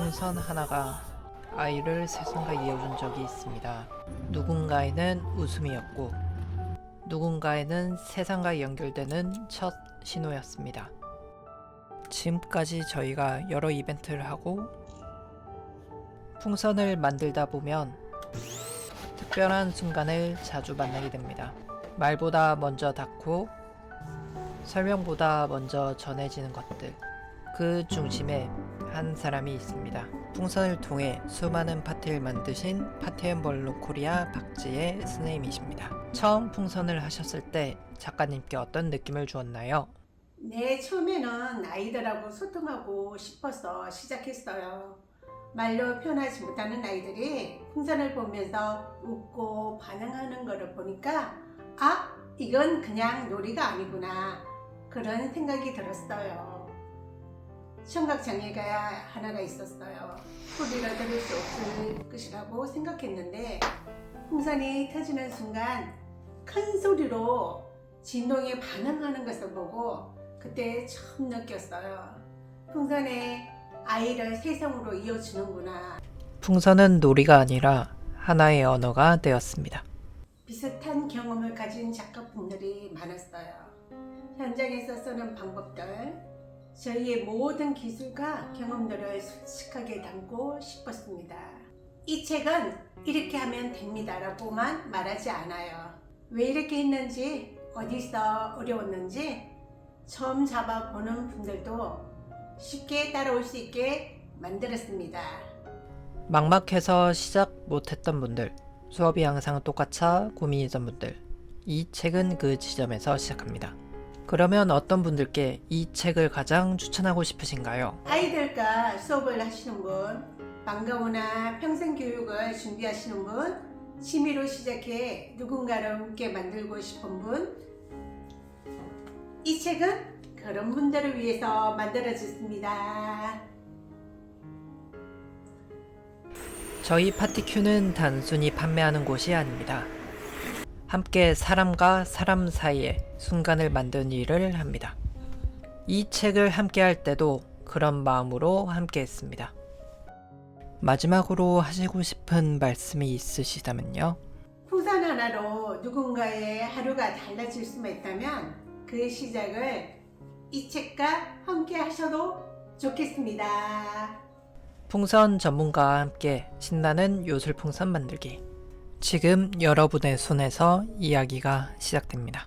풍선 하나가 아이를 세상과 이어준 적이 있습니다. 누군가에는 웃음이었고 누군가에는 세상과 연결되는 첫 신호였습니다. 지금까지 저희가 여러 이벤트를 하고 풍선을 만들다 보면 특별한 순간을 자주 만나게 됩니다. 말보다 먼저 닿고 설명보다 먼저 전해지는 것들, 그 중심에 한 사람이 있습니다. 풍선을 통해 수많은 파티를 만드신 파티앤벌룬 코리아 박지혜 선생님이십니다. 처음 풍선을 하셨을 때 작가님께 어떤 느낌을 주었나요? 네, 처음에는 아이들하고 소통하고 싶어서 시작했어요. 말로 표현하지 못하는 아이들이 풍선을 보면서 웃고 반응하는 것을 보니까 이건 그냥 놀이가 아니구나, 그런 생각이 들었어요. 청각장애가 하나가 있었어요. 소리를 들을 수 없을 것이라고 생각했는데 풍선이 터지는 순간 큰 소리로 진동에 반응하는 것을 보고 그때 처음 느꼈어요. 풍선에 아이를 세상으로 이어주는구나. 풍선은 놀이가 아니라 하나의 언어가 되었습니다. 비슷한 경험을 가진 작가분들이 많았어요. 현장에서 쓰는 방법들, 저희의 모든 기술과 경험들을 솔직하게 담고 싶었습니다. 이 책은 이렇게 하면 됩니다 라고만 말하지 않아요. 왜 이렇게 했는지, 어디서 어려웠는지 처음 잡아보는 분들도 쉽게 따라올 수 있게 만들었습니다. 막막해서 시작 못했던 분들, 수업이 항상 똑같아 고민이던 분들, 이 책은 그 지점에서 시작합니다. 그러면 어떤 분들께 이 책을 가장 추천하고 싶으신가요? 아이들과 수업을 하시는 분, 방과후나 평생교육을 준비하시는 분, 취미로 시작해 누군가를 웃게 만들고 싶은 분, 이 책은 그런 분들을 위해서 만들어졌습니다. 저희 파티큐는 단순히 판매하는 곳이 아닙니다. 함께 사람과 사람 사이에 순간을 만드는 일을 합니다. 이 책을 함께 할 때도 그런 마음으로 함께 했습니다. 마지막으로 하시고 싶은 말씀이 있으시다면요? 풍선 하나로 누군가의 하루가 달라질 수만 있다면 그 시작을 이 책과 함께 하셔도 좋겠습니다. 풍선 전문가와 함께 신나는 요술풍선 만들기. 지금 여러분의 손에서 이야기가 시작됩니다.